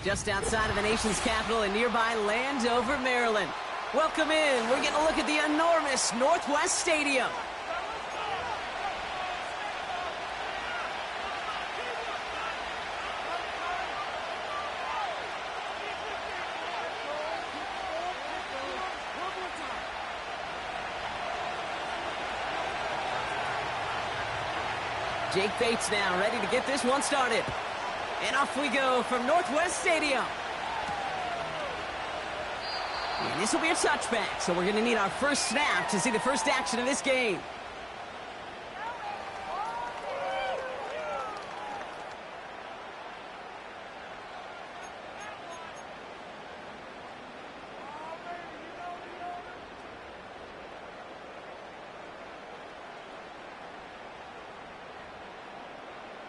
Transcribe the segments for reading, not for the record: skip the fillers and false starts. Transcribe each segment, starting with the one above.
just outside of the nation's capital in nearby Landover, Maryland. Welcome in. We're getting a look at the enormous Northwest Stadium. Jake Bates now ready to get this one started. And off we go from Northwest Stadium. And this will be a touchback, so we're going to need our first snap to see the first action of this game.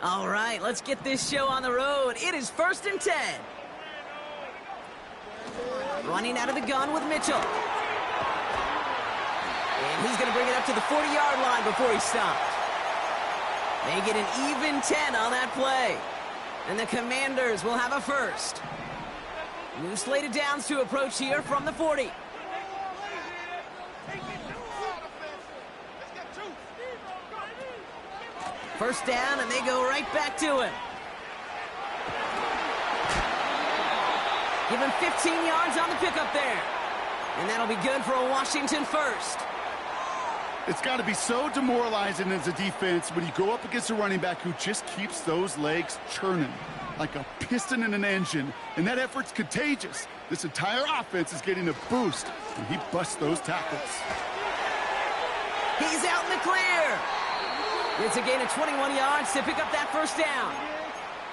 All right, let's get this show on the road. It is 1st and 10. Running out of the gun with Mitchell. And he's going to bring it up to the 40-yard line before he stopped. They get an even 10 on that play. And the Commanders will have a first. New slated downs to approach here from the 40. First down, and they go right back to him. Give him 15 yards on the pickup there. And that'll be good for a Washington first. It's got to be so demoralizing as a defense when you go up against a running back who just keeps those legs churning like a piston in an engine. And that effort's contagious. This entire offense is getting a boost when he busts those tackles. He's out in the clear. It's a gain of 21 yards to pick up that first down.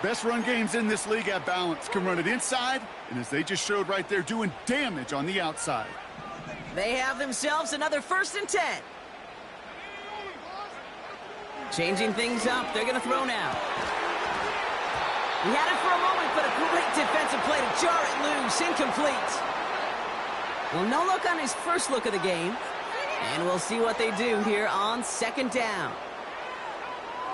Best run games in this league at balance. Can run it inside, and as they just showed right there, doing damage on the outside. They have themselves another 1st and 10. Changing things up, they're going to throw now. He had it for a moment, but a great defensive play to jar it loose, incomplete. Well, no look on his first look of the game, and we'll see what they do here on 2nd down.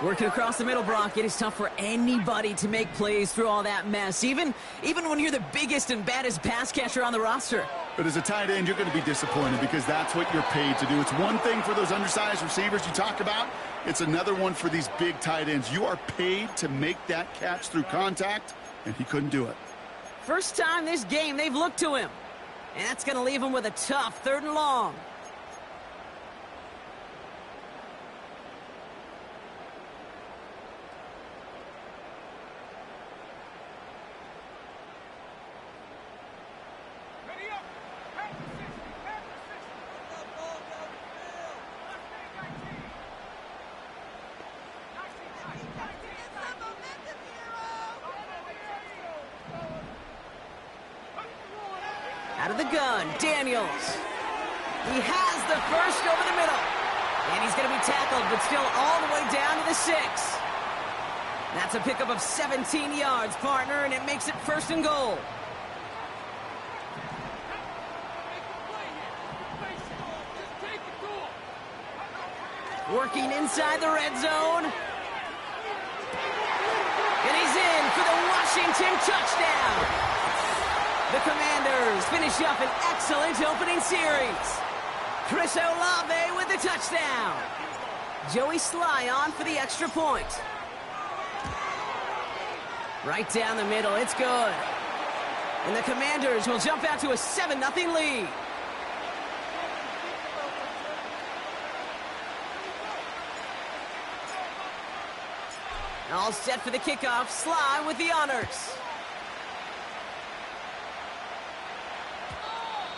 Working across the middle, Brock, it is tough for anybody to make plays through all that mess, even when you're the biggest and baddest pass catcher on the roster. But as a tight end, you're going to be disappointed because that's what you're paid to do. It's one thing for those undersized receivers you talk about. It's another one for these big tight ends. You are paid to make that catch through contact, and he couldn't do it. First time this game, they've looked to him. And that's going to leave him with a tough 3rd and long. Out of the gun, Daniels. He has the first over the middle. And he's going to be tackled, but still all the way down to the 6. That's a pickup of 17 yards, partner, and it makes it 1st and goal. Working inside the red zone. And he's in for the Washington touchdown. The Commanders finish up an excellent opening series. Chris Olave with the touchdown. Joey Slye on for the extra point. Right down the middle, it's good. And the Commanders will jump out to a 7-0 lead. All set for the kickoff. Slye with the honors.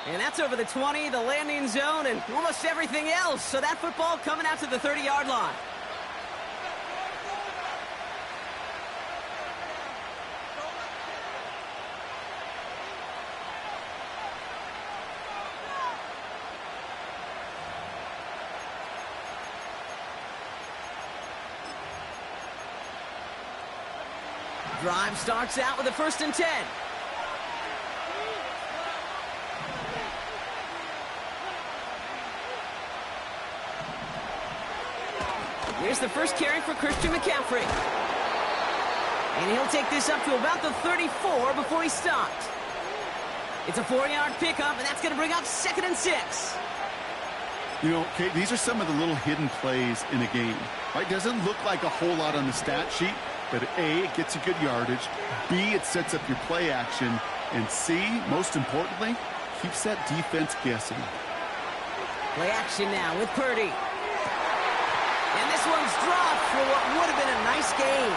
And that's over the 20, the landing zone, and almost everything else. So that football coming out to the 30-yard line. Drive starts out with a 1st and 10. Here's the first carry for Christian McCaffrey. And he'll take this up to about the 34 before he stopped. It's a 4-yard pickup, and that's going to bring up 2nd and 6. You know, Kate, these are some of the little hidden plays in a game. Right? Doesn't look like a whole lot on the stat sheet, but A, it gets you good yardage. B, it sets up your play action. And C, most importantly, keeps that defense guessing. Play action now with Purdy. And this one's dropped for what would have been a nice game.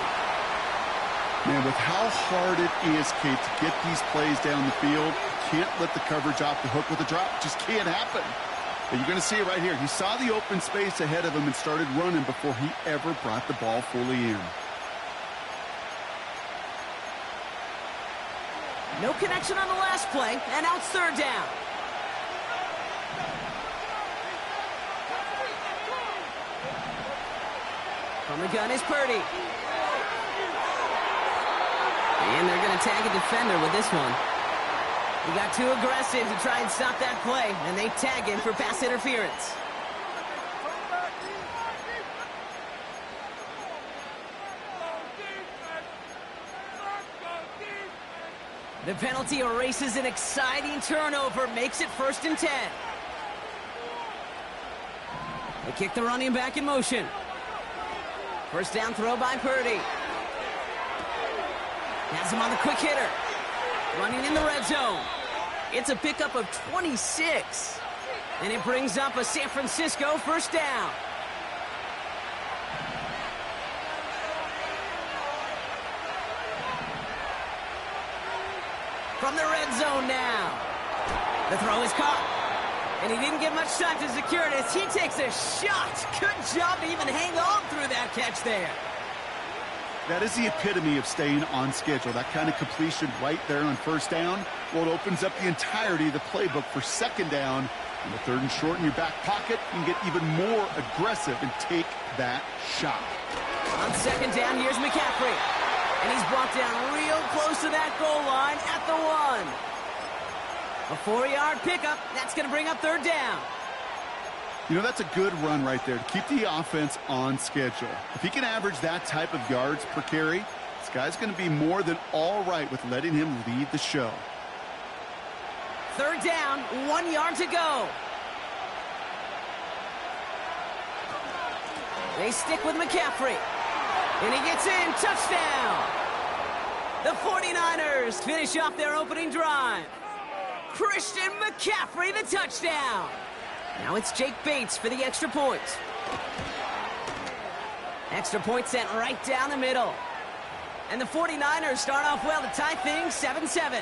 Man, with how hard it is, Kate, to get these plays down the field, you can't let the coverage off the hook with a drop. It just can't happen. But you're going to see it right here. He saw the open space ahead of him and started running before he ever brought the ball fully in. No connection on the last play, and now it's 3rd down. From the gun is Purdy. And they're going to tag a defender with this one. He got too aggressive to try and stop that play, and they tag him for pass interference. The penalty erases an exciting turnover, makes it 1st and 10. They kick the running back in motion. 1st down throw by Purdy. Has him on the quick hitter. Running in the red zone. It's a pickup of 26. And it brings up a San Francisco 1st down. From the red zone now. The throw is caught. And he didn't get much time to secure it as he takes a shot. Good job to even hang on through that catch there. That is the epitome of staying on schedule. That kind of completion right there on 1st down. Well, it opens up the entirety of the playbook for 2nd down. And the 3rd and short in your back pocket, you can get even more aggressive and take that shot. On 2nd down, here's McCaffrey. And he's brought down real close to that goal line at the 1. A 4-yard pickup. That's going to bring up 3rd down. You know, that's a good run right there to keep the offense on schedule. If he can average that type of yards per carry, this guy's going to be more than all right with letting him lead the show. 3rd down, 1 yard to go. They stick with McCaffrey. And he gets in, touchdown. The 49ers finish off their opening drive. Christian McCaffrey, the touchdown. Now it's Jake Bates for the extra point. Extra point sent right down the middle. And the 49ers start off well to tie things 7-7.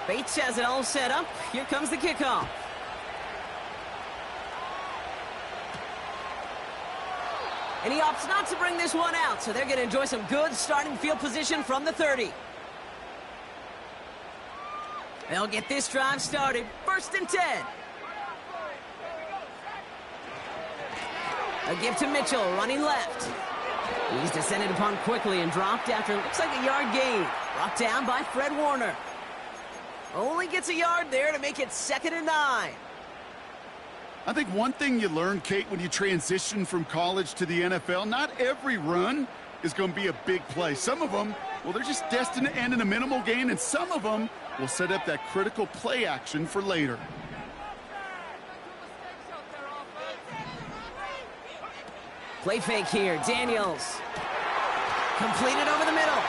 Bates has it all set up. Here comes the kickoff. And he opts not to bring this one out, so they're going to enjoy some good starting field position from the 30. They'll get this drive started. 1st and 10. A give to Mitchell, running left. He's descended upon quickly and dropped after it looks like a yard gain. Brought down by Fred Warner. Only gets a yard there to make it 2nd and 9. I think one thing you learn, Kate, when you transition from college to the NFL, not every run is going to be a big play. Some of them, well, they're just destined to end in a minimal gain, and some of them will set up that critical play action for later. Play fake here, Daniels. Completed over the middle.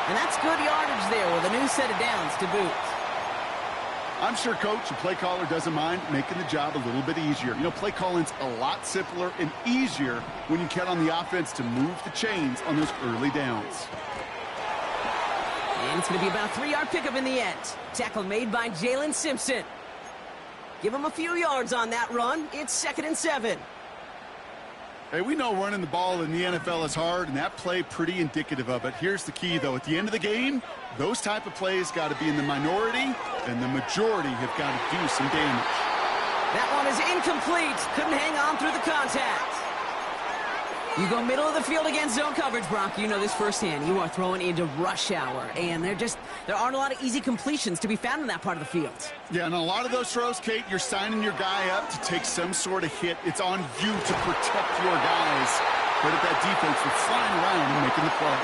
And that's good yardage there with a new set of downs to boot. I'm sure coach and play caller doesn't mind making the job a little bit easier. You know, play calling's a lot simpler and easier when you count on the offense to move the chains on those early downs. And it's going to be about a 3-yard pickup in the end. Tackle made by Jalen Simpson. Give him a few yards on that run. It's 2nd and 7. Hey, we know running the ball in the NFL is hard, and that play pretty indicative of it. Here's the key, though. At the end of the game, those type of plays got to be in the minority, and the majority have got to do some damage. That one is incomplete. Couldn't hang on through the contact. You go middle of the field against zone coverage, Brock. You know this firsthand. You are throwing into rush hour, and there aren't a lot of easy completions to be found in that part of the field. Yeah, and a lot of those throws, Kate, you're signing your guy up to take some sort of hit. It's on you to protect your guys. Credit that defense for flying around and making the play.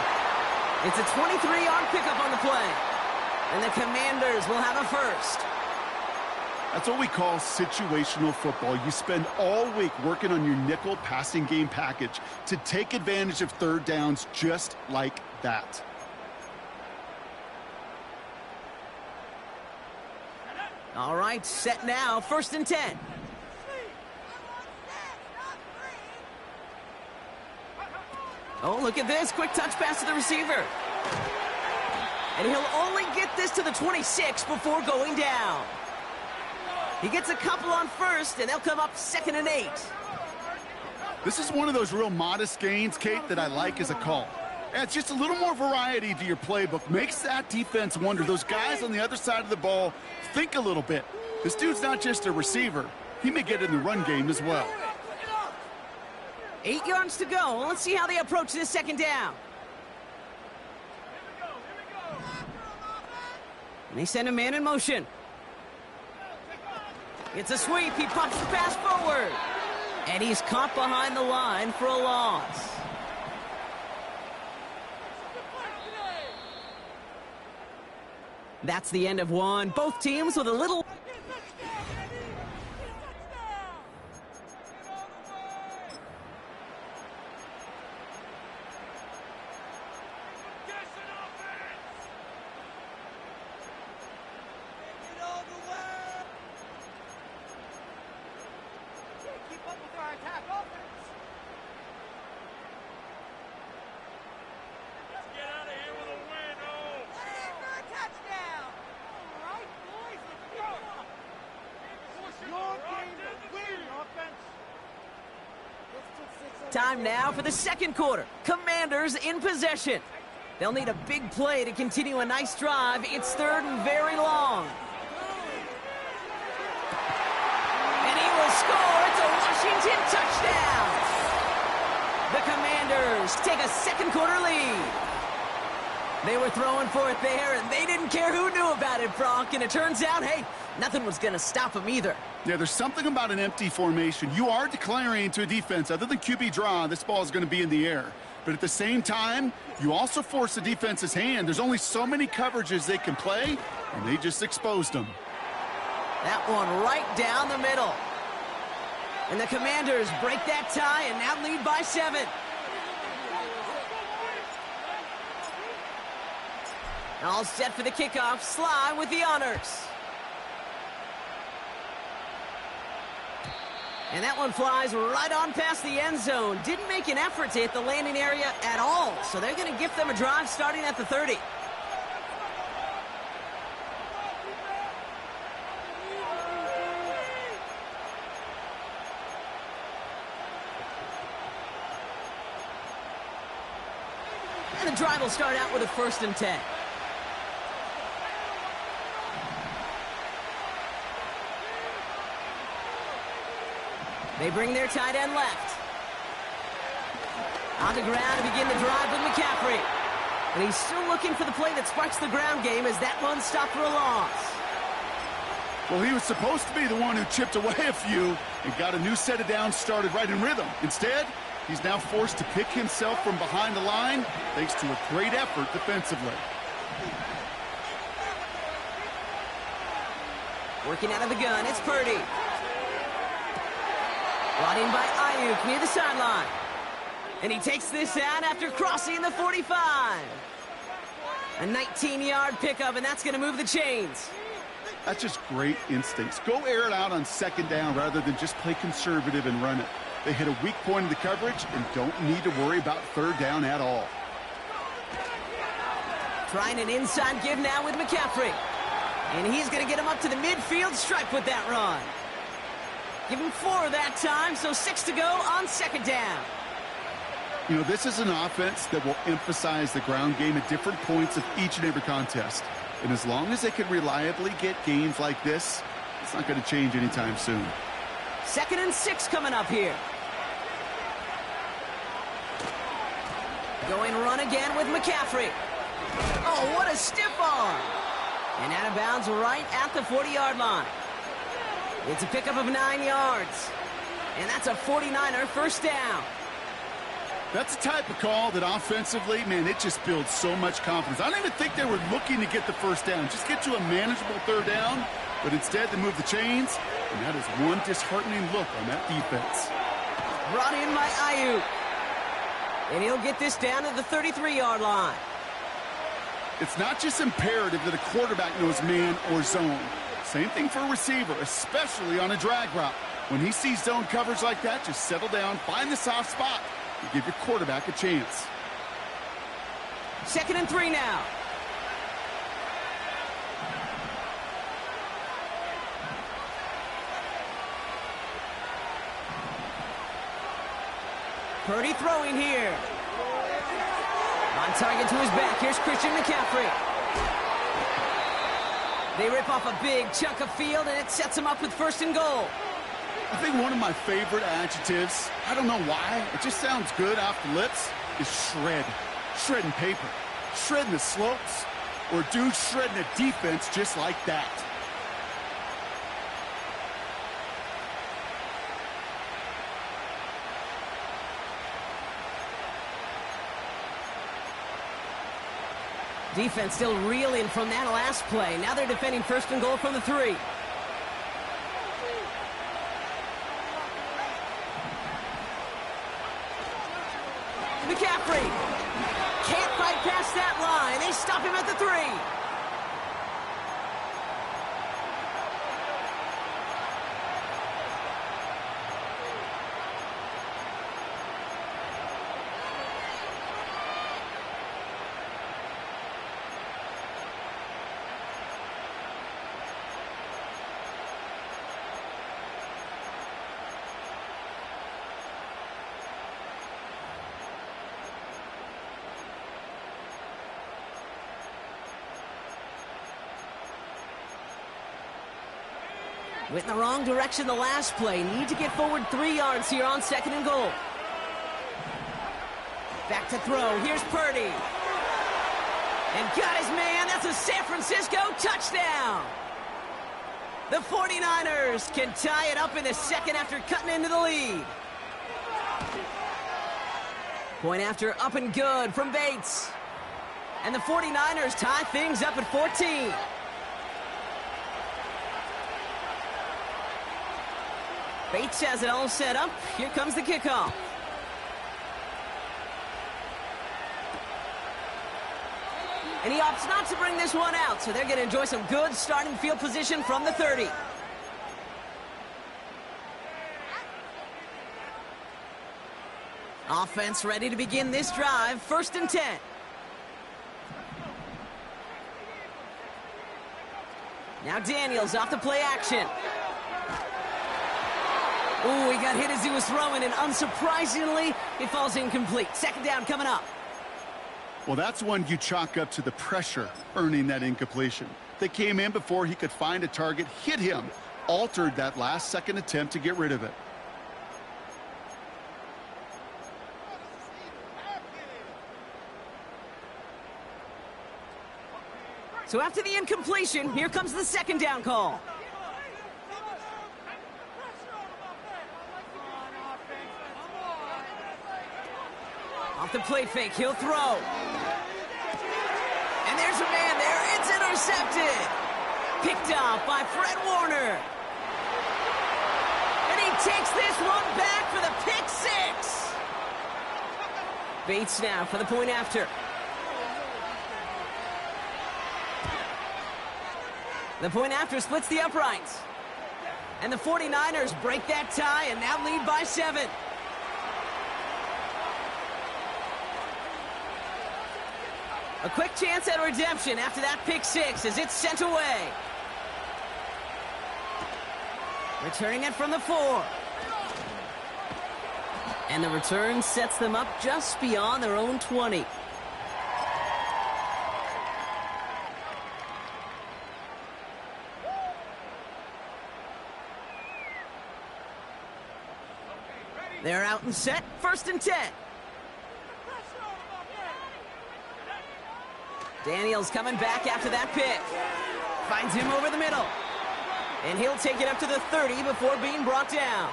It's a 23-yard pickup on the play, and the Commanders will have a first. That's what we call situational football. You spend all week working on your nickel passing game package to take advantage of third downs just like that. All right, set now, 1st and 10. Oh, look at this, quick touch pass to the receiver. And he'll only get this to the 26 before going down. He gets a couple on first, and they'll come up 2nd and 8. This is one of those real modest gains, Kate, that I like as a call. Adds just a little more variety to your playbook. Makes that defense wonder. Those guys on the other side of the ball think a little bit. This dude's not just a receiver. He may get in the run game as well. 8 yards to go. Let's see how they approach this 2nd down. And they send a man in motion. It's a sweep. He pumps the pass forward. And he's caught behind the line for a loss. That's the end of one. Both teams with a little... Time now for the 2nd quarter. Commanders in possession. They'll need a big play to continue a nice drive. It's 3rd and very long. And he will score. It's a Washington touchdown. The Commanders take a 2nd quarter lead. They were throwing for it there, and they didn't care who knew about it, Brock. And it turns out, hey, nothing was going to stop them either. Yeah, there's something about an empty formation. You are declaring to a defense, other than QB draw, this ball is going to be in the air. But at the same time, you also force the defense's hand. There's only so many coverages they can play, and they just exposed them. That one right down the middle. And the Commanders break that tie and now lead by 7. All set for the kickoff. Slh with the honors. And that one flies right on past the end zone. Didn't make an effort to hit the landing area at all. So they're going to gift them a drive starting at the 30. And the drive will start out with a 1st and 10. They bring their tight end left. On the ground to begin the drive with McCaffrey. And he's still looking for the play that sparks the ground game as that one stopped for a loss. Well, he was supposed to be the one who chipped away a few and got a new set of downs started right in rhythm. Instead, he's now forced to pick himself from behind the line thanks to a great effort defensively. Working out of the gun, it's Purdy. Brought in by Ayuk near the sideline. And he takes this out after crossing the 45. A 19-yard pickup, and that's going to move the chains. That's just great instincts. Go air it out on 2nd down rather than just play conservative and run it. They hit a weak point in the coverage and don't need to worry about 3rd down at all. Trying an inside give now with McCaffrey. And he's going to get him up to the midfield stripe with that run. Give him 4 that time, so 6 to go on 2nd down. You know, this is an offense that will emphasize the ground game at different points of each and every contest. And as long as they can reliably get gains like this, it's not going to change anytime soon. 2nd and 6 coming up here. Going run again with McCaffrey. Oh, what a stiff arm. And out of bounds right at the 40-yard line. It's a pickup of 9 yards. And that's a 49er first down. That's the type of call that offensively, man, it just builds so much confidence. I don't even think they were looking to get the first down. Just get to a manageable third down. But instead, they move the chains. And that is one disheartening look on that defense. Brought in by Ayuk. And he'll get this down to the 33-yard line. It's not just imperative that a quarterback knows man or zone. Same thing for a receiver, especially on a drag route. When he sees zone coverage like that, just settle down, find the soft spot, and give your quarterback a chance. 2nd and 3 now. Purdy throwing here. On target to his back. Here's Christian McCaffrey. They rip off a big chunk of field, and it sets him up with 1st and goal. I think one of my favorite adjectives, I don't know why, it just sounds good off the lips, is shred. Shredding paper. Shredding the slopes. Or dude shredding a defense just like that. Defense still reeling from that last play. Now they're defending 1st and goal from the 3. McCaffrey can't fight past that line. They stop him at the 3. Went in the wrong direction the last play. Need to get forward 3 yards here on 2nd and goal. Back to throw. Here's Purdy. And got his man. That's a San Francisco touchdown. The 49ers can tie it up in the 2nd after cutting into the lead. Point after up and good from Bates. And the 49ers tie things up at 14. Bates has it all set up. Here comes the kickoff. And he opts not to bring this one out, so they're going to enjoy some good starting field position from the 30. Offense ready to begin this drive. 1st and 10. Now Daniels off the play action. Ooh, he got hit as he was throwing, and unsurprisingly, it falls incomplete. 2nd down coming up. Well, that's one you chalk up to the pressure earning that incompletion. They came in before he could find a target, hit him, altered that last-second attempt to get rid of it. So after the incompletion, here comes the 2nd down call. Off the play fake, he'll throw. And there's a man there. It's intercepted. Picked off by Fred Warner. And he takes this one back for the pick 6. Bates now for the point after. The point after splits the uprights. And the 49ers break that tie and now lead by 7. A quick chance at redemption after that pick 6 as it's sent away. Returning it from the 4. And the return sets them up just beyond their own 20. They're out and set. 1st and 10. Daniels coming back after that pick. Finds him over the middle. And he'll take it up to the 30 before being brought down.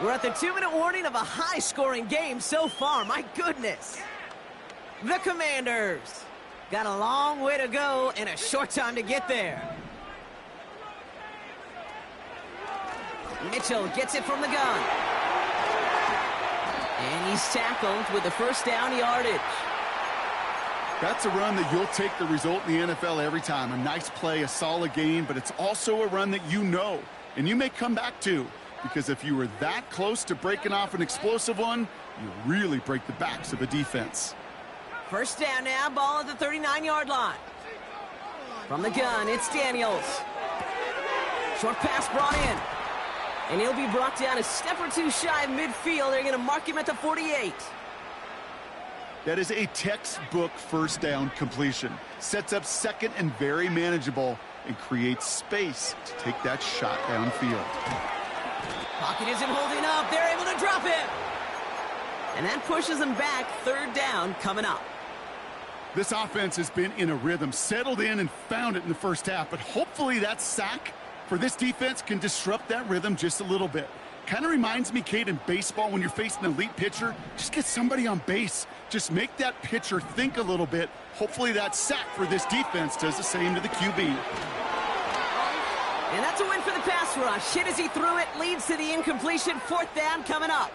We're at the 2-minute warning of a high-scoring game so far. My goodness. The Commanders got a long way to go and a short time to get there. Mitchell gets it from the gun. And he's tackled with the first down yardage. That's a run that you'll take the result in the NFL every time. A nice play, a solid game, but it's also a run that you know, and you may come back to, because if you were that close to breaking off an explosive one, you really break the backs of a defense. First down now, ball at the 39-yard line. From the gun, it's Daniels. Short pass brought in. And he'll be brought down a step or two shy of midfield. They're going to mark him at the 48. That is a textbook first down completion. Sets up second and very manageable and creates space to take that shot downfield. Pocket isn't holding up. They're able to drop it. And that pushes them back. Third down coming up. This offense has been in a rhythm, settled in and found it in the first half, but hopefully that sack for this defense can disrupt that rhythm just a little bit. Kind of reminds me, Kate, in baseball when you're facing an elite pitcher, just get somebody on base. Just make that pitcher think a little bit. Hopefully that sack for this defense does the same to the QB. And that's a win for the pass rush. Hit as he threw it, leads to the incompletion. Fourth down coming up.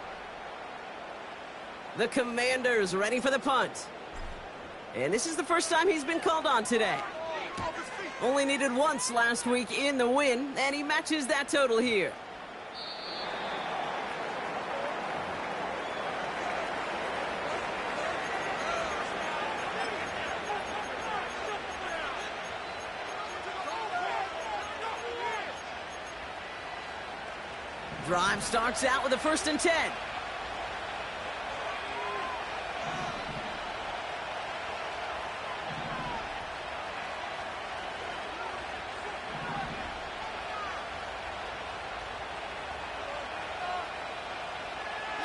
The Commanders ready for the punt. And this is the first time he's been called on today. Only needed once last week in the win, and he matches that total here. Drive starts out with a 1st and 10.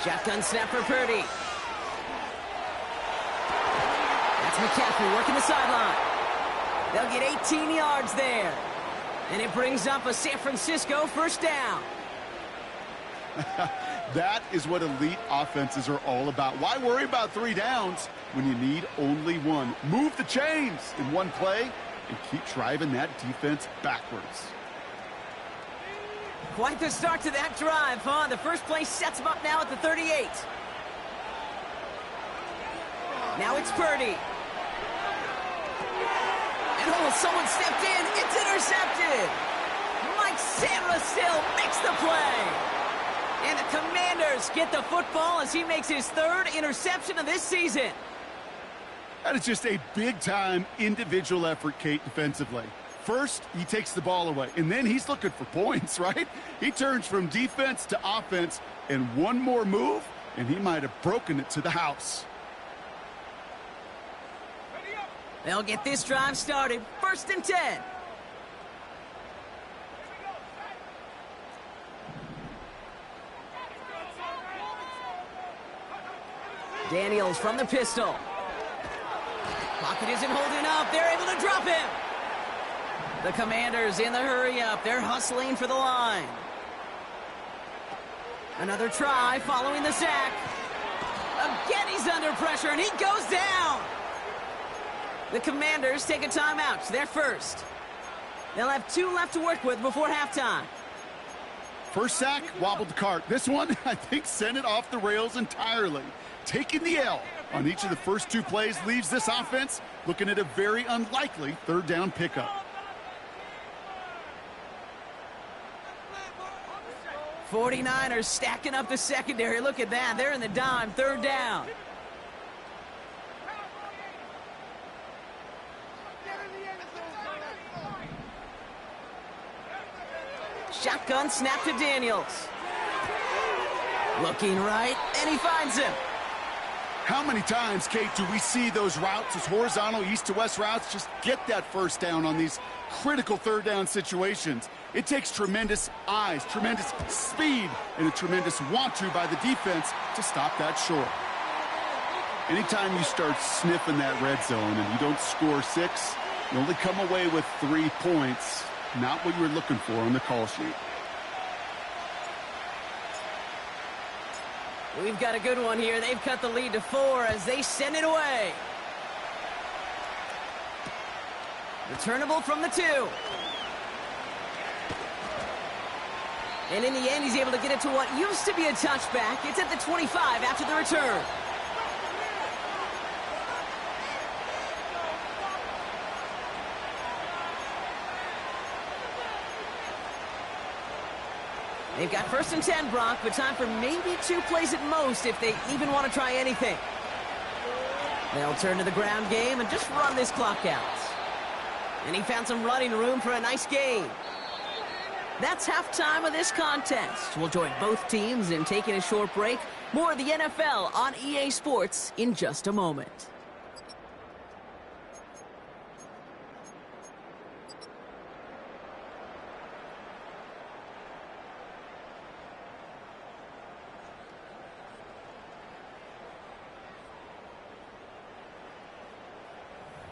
Shotgun snap for Purdy. That's McCaffrey working the sideline. They'll get 18 yards there. And it brings up a San Francisco first down. That is what elite offenses are all about. Why worry about 3 downs when you need only one? Move the chains in one play and keep driving that defense backwards. Quite the start to that drive, huh? The first play sets him up now at the 38. Now it's Purdy. And someone stepped in. It's intercepted. Mike Sandra still makes the play. And the Commanders get the football as he makes his 3rd interception of this season. That is just a big-time individual effort, Kate, defensively. First, he takes the ball away, and then he's looking for points, right? He turns from defense to offense, and one more move, and he might have broken it to the house. They'll get this drive started. 1st and 10. Daniels from the pistol. Pocket isn't holding up. They're able to drop him. The Commanders in the hurry up. They're hustling for the line. Another try following the sack. Again, he's under pressure, and he goes down. The Commanders take a timeout. It's their first. They'll have 2 left to work with before halftime. First sack, wobbled the cart. This one, I think, sent it off the rails entirely. Taking the L on each of the first 2 plays leaves this offense looking at a very unlikely 3rd down pickup. 49ers stacking up the secondary. Look at that. They're in the dime. 3rd down. Shotgun snap to Daniels. Looking right, and he finds him. How many times, Kate, do we see those routes, those horizontal east-to-west routes, just get that first down on these critical 3rd down situations? It takes tremendous eyes, tremendous speed, and a tremendous want-to by the defense to stop that short. Anytime you start sniffing that red zone and you don't score 6, you only come away with 3 points. Not what you were looking for on the call sheet. We've got a good one here. They've cut the lead to 4 as they send it away. Returnable from the 2. And in the end, he's able to get it to what used to be a touchback. It's at the 25 after the return. They've got 1st and 10, Brock, but time for maybe 2 plays at most if they even want to try anything. They'll turn to the ground game and just run this clock out. And he found some running room for a nice gain. That's halftime of this contest. We'll join both teams in taking a short break. More of the NFL on EA Sports in just a moment.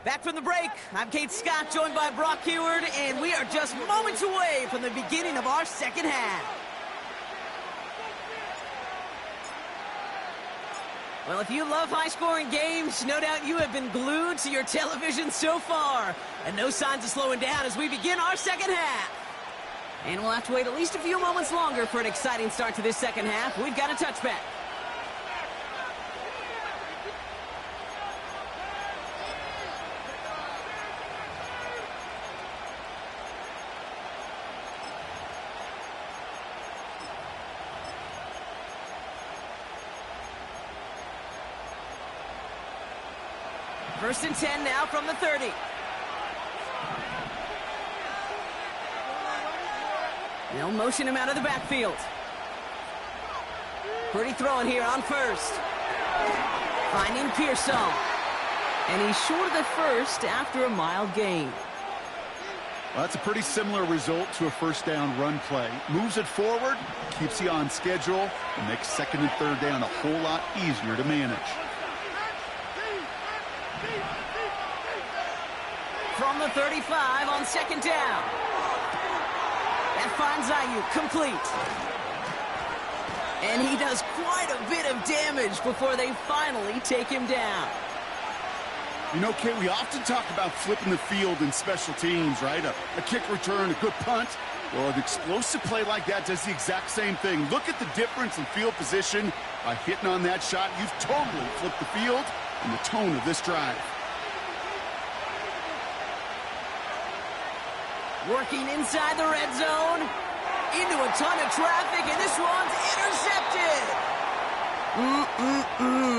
Back from the break, I'm Kate Scott, joined by Brock Heward, and we are just moments away from the beginning of our second half. Well, if you love high-scoring games, no doubt you have been glued to your television so far. And no signs of slowing down as we begin our second half. And we'll have to wait at least a few moments longer for an exciting start to this second half. We've got a touchback. First and 10 now from the 30. They'll motion him out of the backfield. Pretty throwing here on 1st. Finding Pearsall. And he's short of the 1st after a mild gain. Well, that's a pretty similar result to a 1st down run play. Moves it forward, keeps you on schedule, and makes 2nd and 3rd down a whole lot easier to manage. From the 35 on 2nd down. That finds Ayuk complete. And he does quite a bit of damage before they finally take him down. You know, Kate, we often talk about flipping the field in special teams, right? A kick return, a good punt. Well, an explosive play like that does the exact same thing. Look at the difference in field position. By hitting on that shot, you've totally flipped the field and the tone of this drive. Working inside the red zone, into a ton of traffic, and this one's intercepted.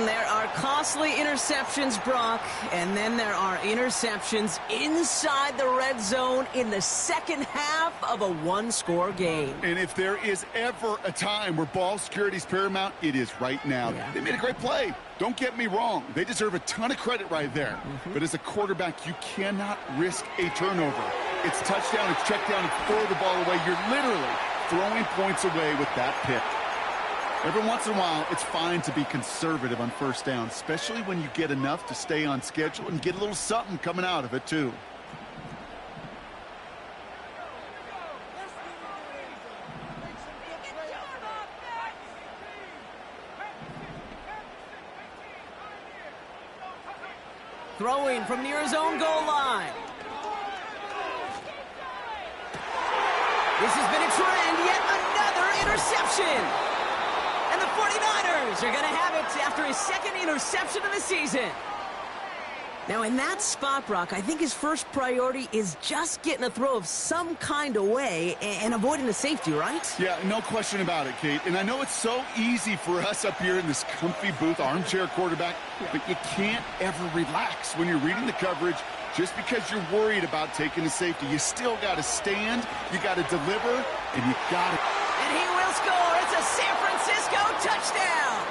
There are costly interceptions, Brock, and then there are interceptions inside the red zone in the second half of a one-score game. And if there is ever a time where ball security is paramount, it is right now. Yeah. They made a great play. Don't get me wrong. They deserve a ton of credit right there. But as a quarterback, you cannot risk a turnover. It's touchdown, it's check down, it's throw the ball away. You're literally throwing points away with that pick. Every once in a while, it's fine to be conservative on 1st down, especially when you get enough to stay on schedule and get a little something coming out of it, too. Throwing from near his own goal line. This has been a trend, yet another interception. And the 49ers are going to have it after his 2nd interception of the season. Now, in that spot, Brock, I think his first priority is just getting a throw of some kind away and avoiding the safety, right? Yeah, no question about it, Kate. And I know it's so easy for us up here in this comfy booth, armchair quarterback, but you can't ever relax when you're reading the coverage. Just because you're worried about taking the safety, you still got to stand, you got to deliver, and you got to... And he will score. It's a San Francisco touchdown.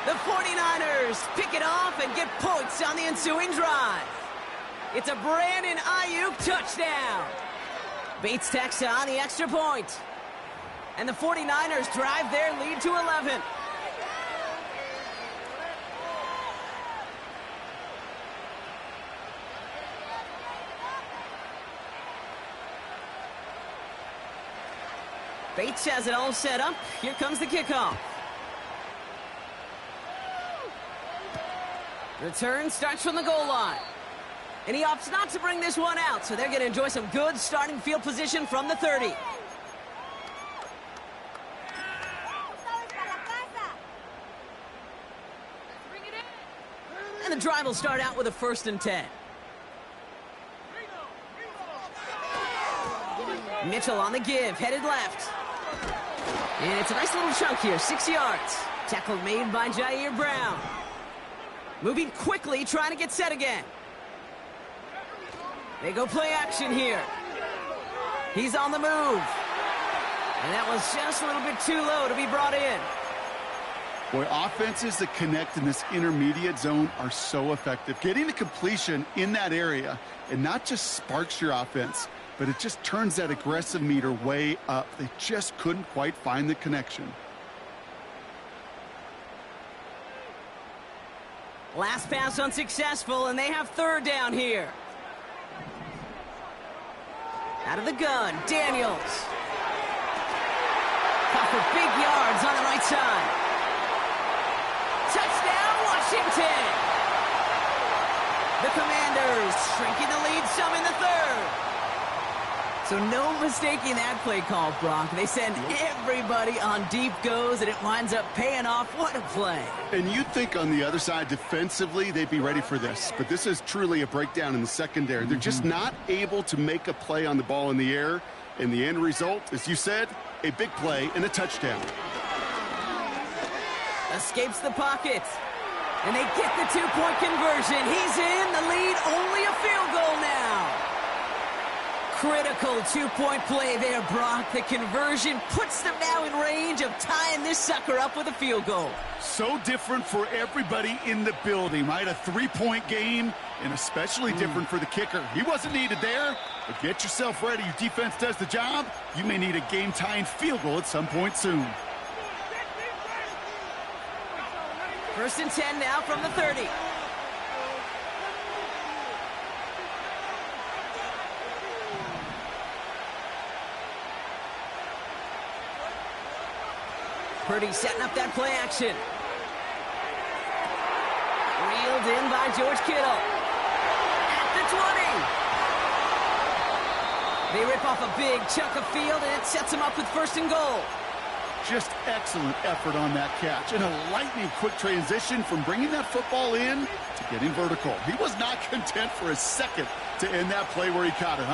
The 49ers pick it off and get points on the ensuing drive. It's a Brandon Ayuk touchdown. Bates tacks on the extra point. And the 49ers drive their lead to 11. Bates has it all set up. Here comes the kickoff. Return starts from the goal line. And he opts not to bring this one out, so they're going to enjoy some good starting field position from the 30. And the drive will start out with a 1st and 10. Mitchell on the give, headed left. And it's a nice little chunk here, 6 yards. Tackle made by Jair Brown. Moving quickly, trying to get set again. They go play action here. He's on the move. And that was just a little bit too low to be brought in. Boy, offenses that connect in this intermediate zone are so effective. Getting the completion in that area, and not just sparks your offense, but it just turns that aggressive meter way up. They just couldn't quite find the connection. Last pass unsuccessful, and they have 3rd down here. Out of the gun, Daniels. Caught for big yards on the right side. Touchdown, Washington! The Commanders shrinking the lead some in the 3rd. So no mistaking that play call, Brock. They send everybody on deep goes, and it winds up paying off. What a play. And you'd think on the other side, defensively, they'd be ready for this. But this is truly a breakdown in the secondary. They're just not able to make a play on the ball in the air. And the end result, as you said, a big play and a touchdown. Escapes the pocket. And they get the 2-point conversion. He's in the lead, only a field goal now. Critical 2-point play there, Brock. The conversion puts them now in range of tying this sucker up with a field goal. So different for everybody in the building, right? A 3-point game, and especially different for the kicker. He wasn't needed there, but get yourself ready. Your defense does the job. You may need a game-tying field goal at some point soon. 1st and 10 now from the 30. Purdy setting up that play action. Reeled in by George Kittle. At the 20. They rip off a big chunk of field, and it sets them up with 1st and goal. Just excellent effort on that catch. And a lightning-quick transition from bringing that football in to getting vertical. He was not content for a second to end that play where he caught it.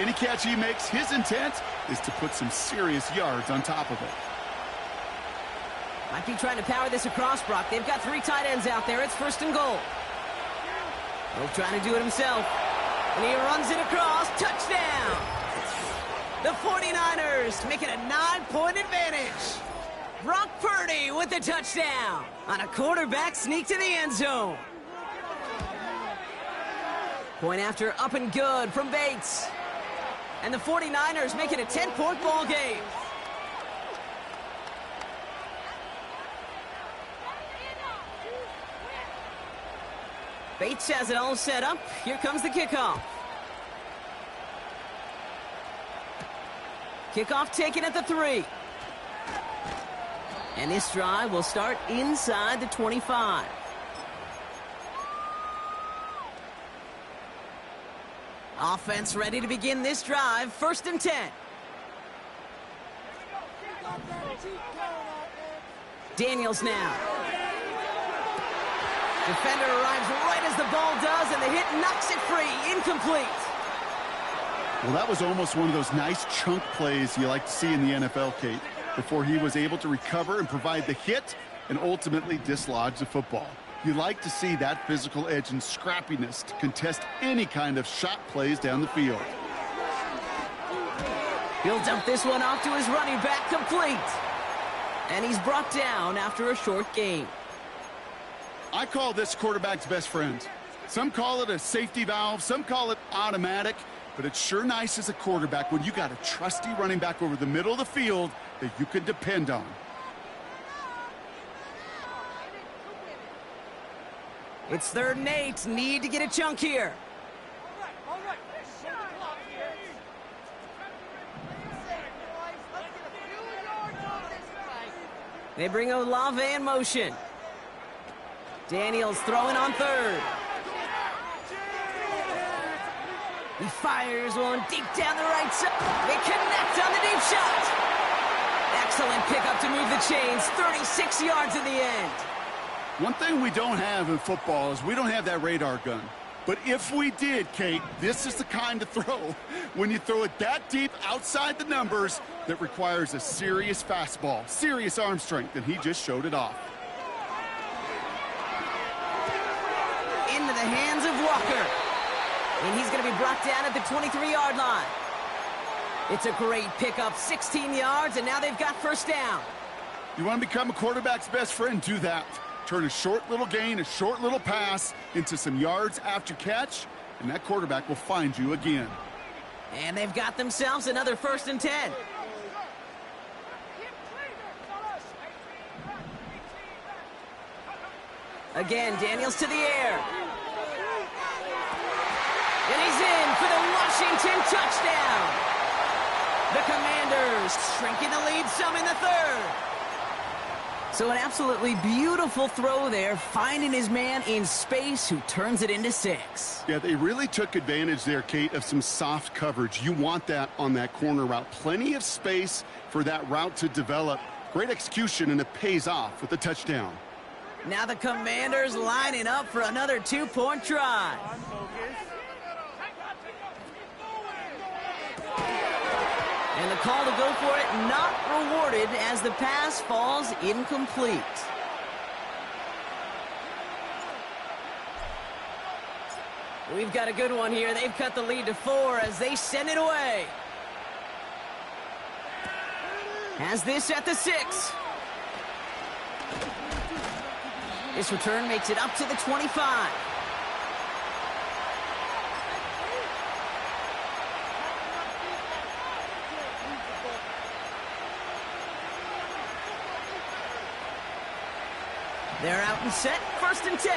Any catch he makes, his intent is to put some serious yards on top of it. Might be trying to power this across, Brock. They've got 3 tight ends out there. It's 1st and goal. Hope trying to do it himself. And he runs it across. Touchdown! The 49ers making a 9-point advantage. Brock Purdy with the touchdown on a quarterback sneak to the end zone. Point after up and good from Bates. And the 49ers make it a 10-point ball game. Bates has it all set up. Here comes the kickoff. Kickoff taken at the 3. And this drive will start inside the 25. Offense ready to begin this drive. 1st and 10. Daniels now. Defender arrives right as the ball does, and the hit knocks it free. Incomplete. Well, that was almost one of those nice chunk plays you like to see in the NFL, Kate, before he was able to recover and provide the hit and ultimately dislodge the football. You like to see that physical edge and scrappiness to contest any kind of shot plays down the field. He'll dump this one off to his running back, complete. And he's brought down after a short gain. I call this quarterback's best friend. Some call it a safety valve, some call it automatic, but it's sure nice as a quarterback when you got a trusty running back over the middle of the field that you can depend on. It's 3rd and 8. Need to get a chunk here. They bring Olave in motion. Daniels throwing on third. He fires one deep down the right side. They connect on the deep shot. Excellent pickup to move the chains. 36 yards in the end. One thing we don't have in football is we don't have that radar gun. But if we did, Kate, this is the kind of throw, when you throw it that deep outside the numbers, that requires a serious fastball, serious arm strength, and he just showed it off. Into the hands of Walker. And he's going to be brought down at the 23-yard line. It's a great pickup, 16 yards, and now they've got first down. You want to become a quarterback's best friend? Do that. Turn a short little gain, a short little pass into some yards after catch, and that quarterback will find you again. And they've got themselves another 1st and 10. Again, Daniels to the air. And he's in for the Washington touchdown. The Commanders shrinking the lead some in the 3rd. So an absolutely beautiful throw there, finding his man in space who turns it into 6. Yeah, they really took advantage there, Kate, of some soft coverage. You want that on that corner route. Plenty of space for that route to develop. Great execution, and it pays off with the touchdown. Now the Commanders lining up for another 2-point try. And the call to go for it not rewarded as the pass falls incomplete. We've got a good one here. They've cut the lead to 4 as they send it away. Has this at the 6. This return makes it up to the 25. They're out and set, 1st and 10.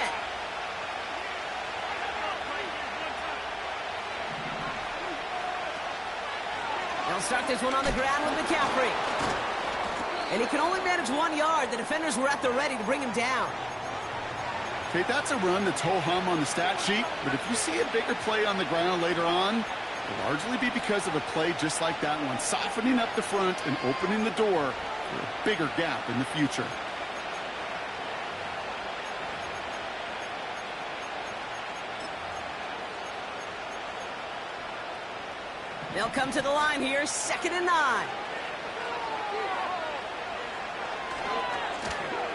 They'll start this one on the ground with McCaffrey. And he can only manage 1 yard. The defenders were at the ready to bring him down. Okay, that's a run that's ho-hum on the stat sheet, but if you see a bigger play on the ground later on, it'll largely be because of a play just like that one, softening up the front and opening the door for a bigger gap in the future. They'll come to the line here, 2nd and 9.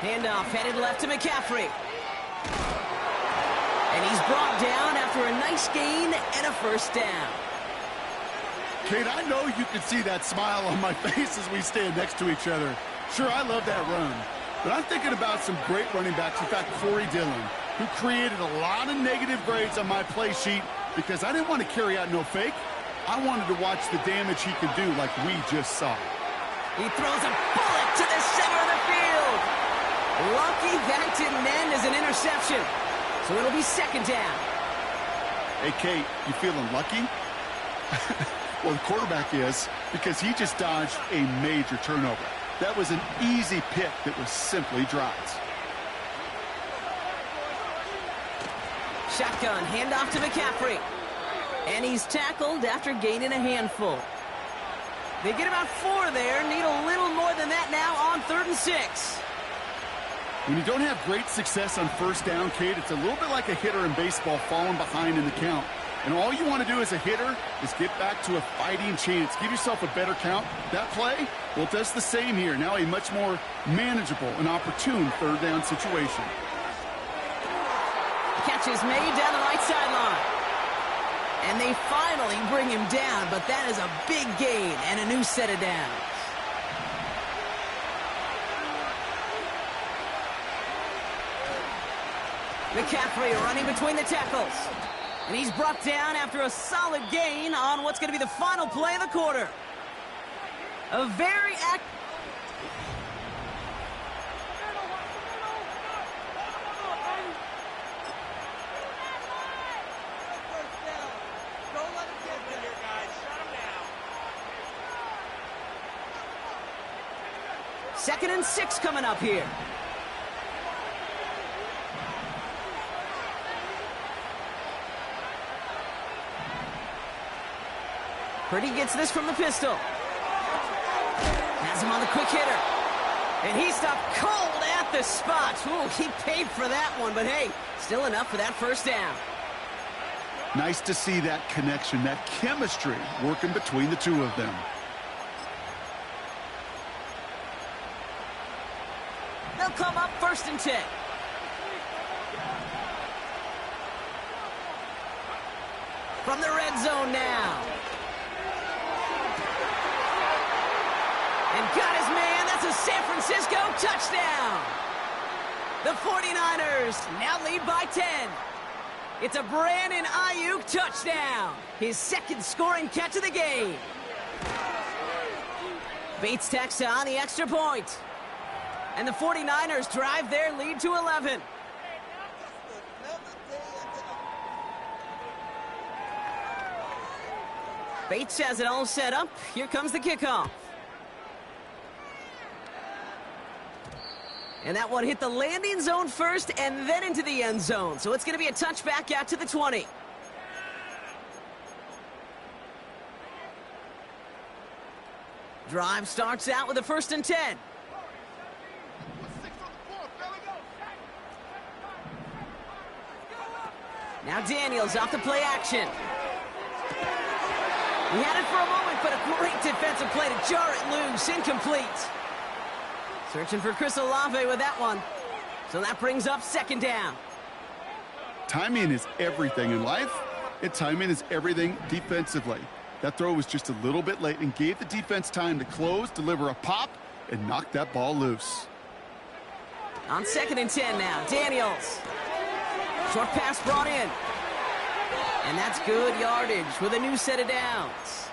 Handoff headed left to McCaffrey. And he's brought down after a nice gain and a 1st down. Kate, I know you can see that smile on my face as we stand next to each other. Sure, I love that run. But I'm thinking about some great running backs. In fact, Corey Dillon, who created a lot of negative grades on my play sheet because I didn't want to carry out no fake. I wanted to watch the damage he could do like we just saw. He throws a bullet to the center of the field. Lucky that didn't end as an interception. So it'll be 2nd down. Hey, Kate, you feeling lucky? Well, the quarterback is, because he just dodged a major turnover. That was an easy pick that was simply dropped. Shotgun, handoff to McCaffrey. And he's tackled after gaining a handful. They get about 4 there, need a little more than that now on 3rd and 6. When you don't have great success on 1st down, Kate, it's a little bit like a hitter in baseball falling behind in the count. And all you want to do as a hitter is get back to a fighting chance. Give yourself a better count. That play, well, it does the same here. Now a much more manageable and opportune 3rd down situation. Catch is made down the right sideline. And they finally bring him down, but that is a big gain and a new set of downs. McCaffrey running between the tackles. And he's brought down after a solid gain on what's going to be the final play of the quarter. A very active... 2nd and 6 coming up here. Purdy gets this from the pistol. Has him on the quick hitter. And he stopped cold at the spot. Ooh, he paid for that one, but hey, still enough for that first down. Nice to see that connection, that chemistry working between the two of them. They'll come up 1st and 10. From the red zone now. And got his man. That's a San Francisco touchdown. The 49ers now lead by 10. It's a Brandon Ayuk touchdown. His 2nd scoring catch of the game. Bates tacks on the extra point. And the 49ers drive their lead to 11. Bates has it all set up. Here comes the kickoff. And that one hit the landing zone first and then into the end zone. So it's going to be a touchback out to the 20. Drive starts out with a 1st and 10. Now Daniels off the play action. He had it for a moment, but a great defensive play to jar it loose. Incomplete. Searching for Chris Olave with that one. So that brings up 2nd down. Timing is everything in life, and timing is everything defensively. That throw was just a little bit late and gave the defense time to close, deliver a pop, and knock that ball loose. On 2nd and 10 now, Daniels. Short pass brought in. And that's good yardage with a new set of downs.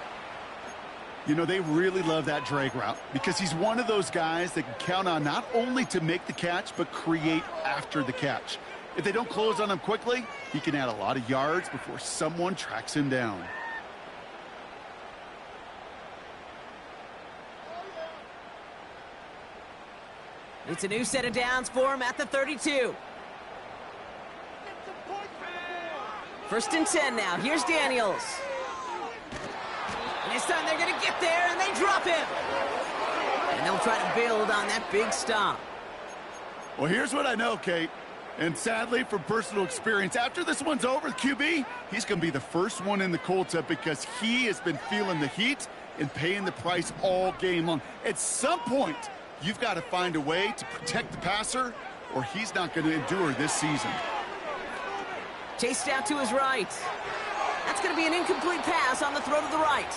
You know, they really love that drag route because he's one of those guys that can count on not only to make the catch, but create after the catch. If they don't close on him quickly, he can add a lot of yards before someone tracks him down. It's a new set of downs for him at the 32. 1st and 10 now. Here's Daniels. And this time they're going to get there, and they drop him. And they'll try to build on that big stop. Well, here's what I know, Kate. And sadly, from personal experience, after this one's over, QB, he's going to be the first one in the cold tub because he has been feeling the heat and paying the price all game long. At some point, you've got to find a way to protect the passer, or he's not going to endure this season. Chased out to his right. That's going to be an incomplete pass on the throw to the right.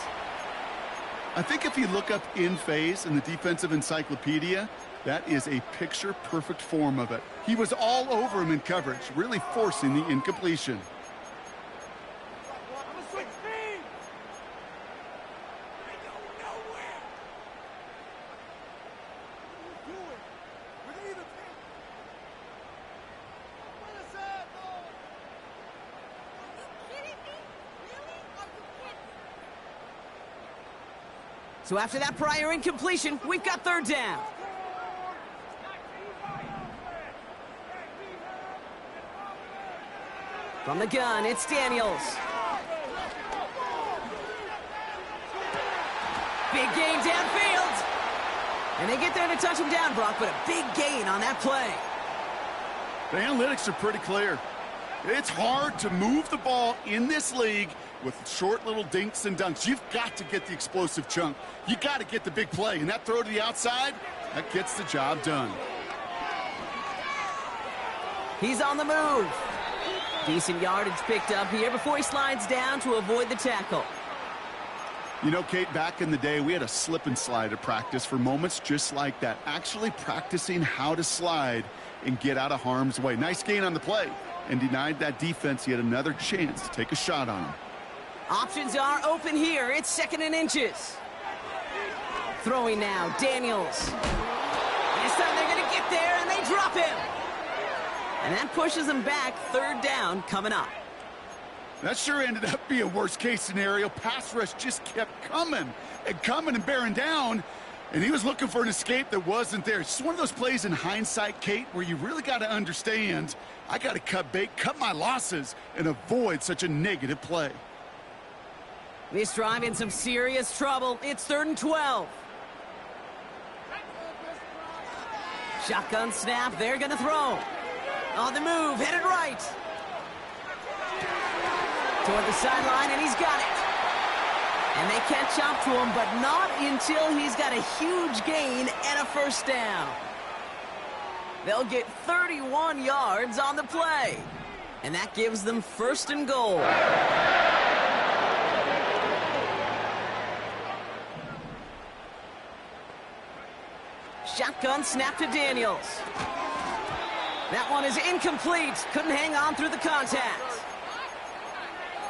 I think if you look up in phase in the defensive encyclopedia, that is a picture-perfect form of it. He was all over him in coverage, really forcing the incompletion. So after that prior incompletion, we've got 3rd down. From the gun, it's Daniels. Big gain downfield. And they get there to touch him down, Brock, but a big gain on that play. The analytics are pretty clear. It's hard to move the ball in this league with short little dinks and dunks. You've got to get the explosive chunk. You got to get the big play. And that throw to the outside, that gets the job done. He's on the move. Decent yardage picked up here before he slides down to avoid the tackle. You know, Kate, back in the day, we had a slip and slide at practice for moments just like that. Actually practicing how to slide and get out of harm's way. Nice gain on the play. And denied that defense yet another chance to take a shot on him. Options are open here. It's 2nd and inches. Throwing now, Daniels. This time they're going to get there, and they drop him. And that pushes them back. 3rd down coming up. That sure ended up being a worst-case scenario. Pass rush just kept coming and bearing down. And he was looking for an escape that wasn't there. It's just one of those plays in hindsight, Kate, where you really got to understand, I got to cut bait, cut my losses, and avoid such a negative play. This drive in some serious trouble. It's 3rd and 12. Shotgun snap. They're going to throw. On the move. Headed right. Toward the sideline, and he's got it. And they catch up to him, but not until he's got a huge gain and a first down. They'll get 31 yards on the play. And that gives them 1st and goal. Shotgun snap to Daniels. That one is incomplete. Couldn't hang on through the contact.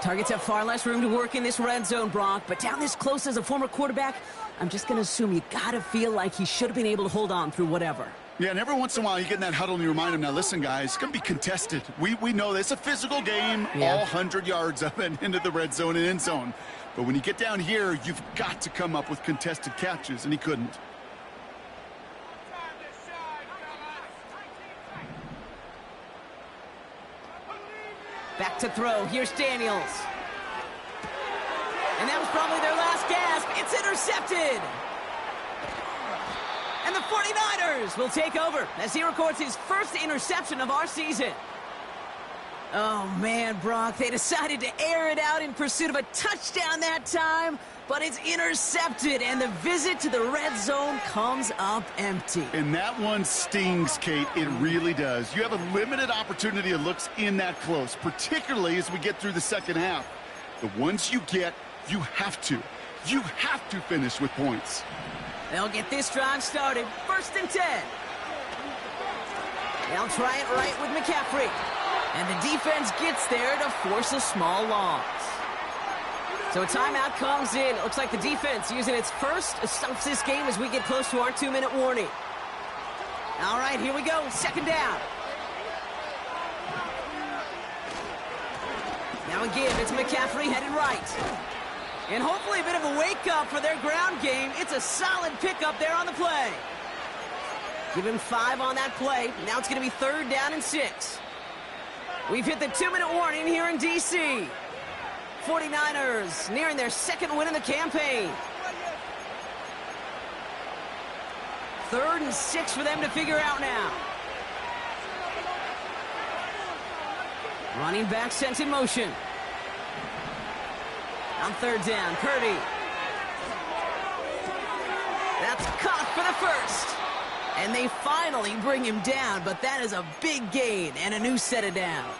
Targets have far less room to work in this red zone, Brock, but down this close as a former quarterback, I'm just going to assume you got to feel like he should have been able to hold on through whatever. Yeah, and every once in a while you get in that huddle and you remind him, now listen, guys, it's going to be contested. We know this. It's a physical game, all 100 yards of it into the red zone and end zone. But when you get down here, you've got to come up with contested catches, and he couldn't. Back to throw. Here's Daniels. And that was probably their last gasp. It's intercepted. And the 49ers will take over as he records his first interception of our season. Oh, man, Brock, they decided to air it out in pursuit of a touchdown that time, but it's intercepted, and the visit to the red zone comes up empty. And that one stings, Kate. It really does. You have a limited opportunity of looks in that close, particularly as we get through the second half. The ones you get, you have to finish with points. They'll get this drive started. 1st and 10. They'll try it right with McCaffrey. And the defense gets there to force a small loss. So a timeout comes in. It looks like the defense using its first stops this game as we get close to our 2-minute warning. All right, here we go. 2nd down. Now again, it's McCaffrey headed right. And hopefully a bit of a wake-up for their ground game. It's a solid pickup there on the play. Give him 5 on that play. Now it's going to be 3rd down and 6. We've hit the 2-minute warning here in D.C. 49ers nearing their 2nd win in the campaign. 3rd and 6 for them to figure out now. Running back sent in motion. On 3rd down, Purdy. That's caught for the first. And they finally bring him down, but that is a big gain and a new set of downs.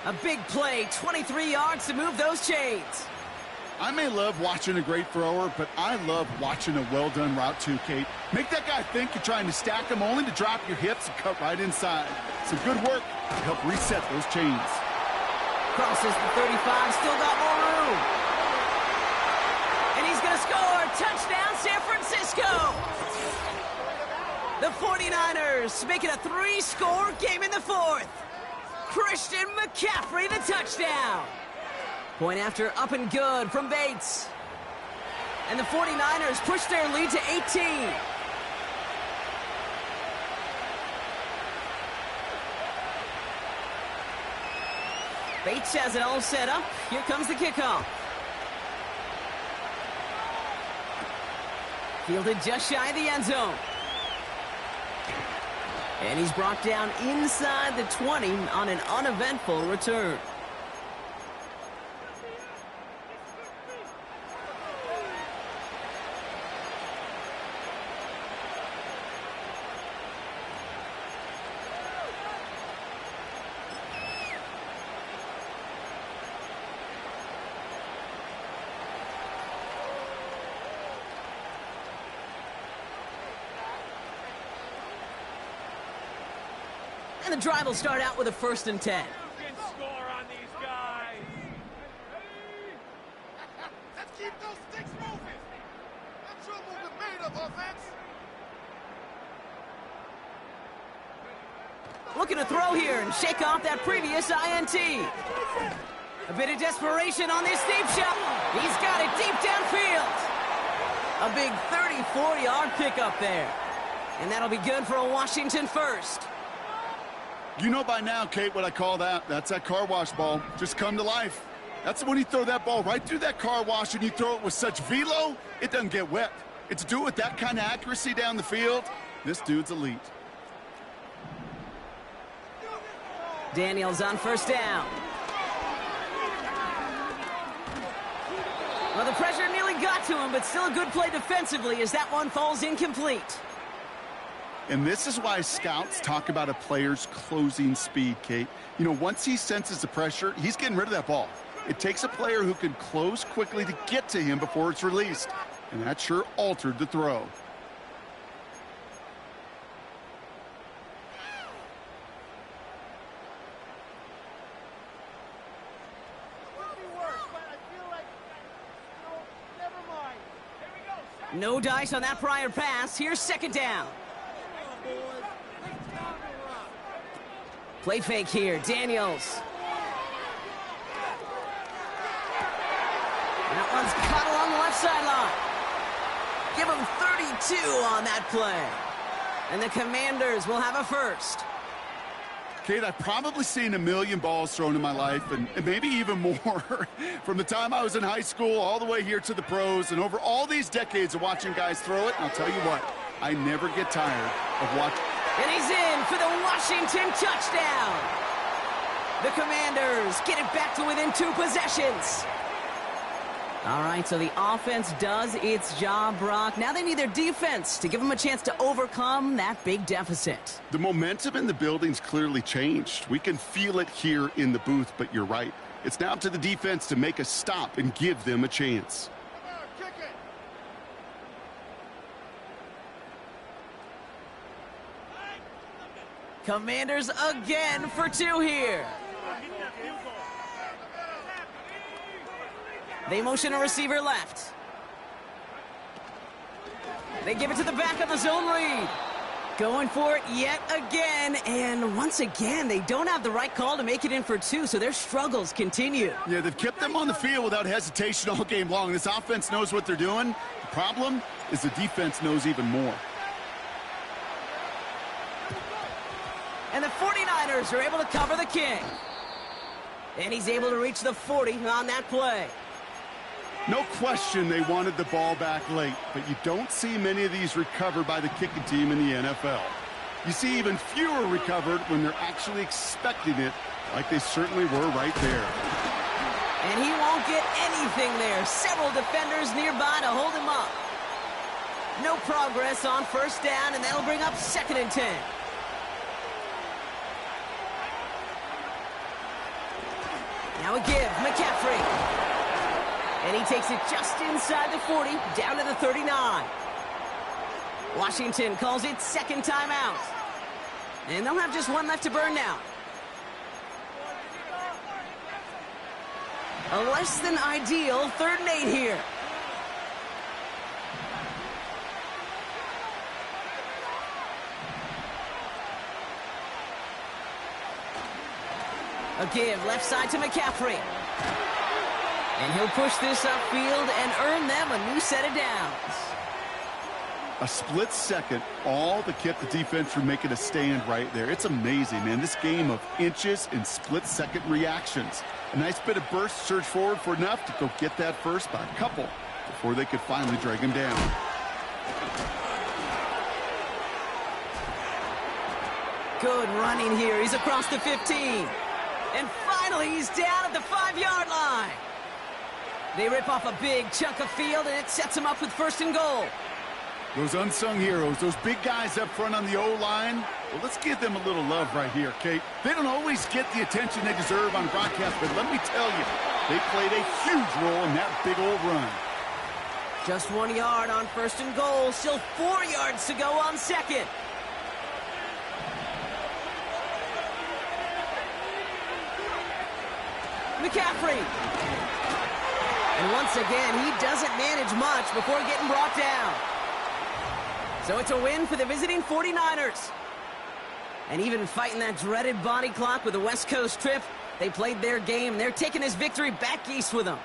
A big play, 23 yards to move those chains. I may love watching a great thrower, but I love watching a well-done route too, Kate. Make that guy think you're trying to stack him only to drop your hips and cut right inside. Some good work to help reset those chains. Crosses the 35, still got more room. And he's going to score. Touchdown, San Francisco. The 49ers make it a 3-score game in the 4th. Christian McCaffrey, the touchdown. Point after up and good from Bates. And the 49ers push their lead to 18. Bates has it all set up. Here comes the kickoff. Fielded just shy of the end zone. And he's brought down inside the 20 on an uneventful return. And the drive will start out with a 1st and 10. You can score on these guys. Let's keep those sticks moving. That's what we've made of offense. Looking to throw here and shake off that previous INT. A bit of desperation on this deep shot. He's got it deep downfield. A big 34-yard pickup there. And that'll be good for a Washington first. You know by now, Kate, what I call that. That's that car wash ball. Just come to life. That's when you throw that ball right through that car wash and you throw it with such velo, it doesn't get wet. It's do it with that kind of accuracy down the field. This dude's elite. Daniels on first down. Well, the pressure nearly got to him, but still a good play defensively as that one falls incomplete. And this is why scouts talk about a player's closing speed, Kate. You know, once he senses the pressure, he's getting rid of that ball. It takes a player who can close quickly to get to him before it's released. And that sure altered the throw. No dice on that prior pass. Here's second down. Play fake here. Daniels. That one's caught along the left sideline. Give him 32 on that play. And the Commanders will have a first. Kate, I've probably seen a million balls thrown in my life, and maybe even more. From the time I was in high school all the way here to the pros, and over all these decades of watching guys throw it, and I'll tell you what, I never get tired of watching. And he's in for the Washington touchdown. The Commanders get it back to within 2 possessions. All right, so the offense does its job, Brock. Now they need their defense to give them a chance to overcome that big deficit. The momentum in the building's clearly changed. We can feel it here in the booth, but you're right. It's now up to the defense to make a stop and give them a chance. Kick it. Commanders again for 2 here. They motion a receiver left. They give it to the back of the zone read. Going for it yet again, and once again, they don't have the right call to make it in for 2, so their struggles continue. Yeah, they've kept them on the field without hesitation all game long. This offense knows what they're doing. The problem is the defense knows even more. And the 49ers are able to cover the King. And he's able to reach the 40 on that play. No question they wanted the ball back late, but you don't see many of these recovered by the kicking team in the NFL. You see even fewer recovered when they're actually expecting it, like they certainly were right there. And he won't get anything there. Several defenders nearby to hold him up. No progress on first down, and that'll bring up 2nd and 10. Now a give, McCaffrey. And he takes it just inside the 40, down to the 39. Washington calls it 2nd timeout. And they'll have just 1 left to burn now. A less than ideal 3rd and 8 here. A give, left side to McCaffrey. And he'll push this upfield and earn them a new set of downs. A split second, all that kept the defense from making a stand right there. It's amazing, man. This game of inches and split-second reactions. A nice bit of burst, surge forward for enough to go get that first by a couple before they could finally drag him down. Good running here. He's across the 15. And finally, he's down at the 5-yard line. They rip off a big chunk of field, and it sets them up with 1st and goal. Those unsung heroes, those big guys up front on the O-line, well, let's give them a little love right here, Kate. They don't always get the attention they deserve on broadcast, but let me tell you, they played a huge role in that big old run. Just 1 yard on 1st and goal. Still 4 yards to go on 2nd. McCaffrey. And once again, he doesn't manage much before getting brought down. So it's a win for the visiting 49ers. And even fighting that dreaded body clock with a West Coast trip, they played their game. They're taking this victory back east with them.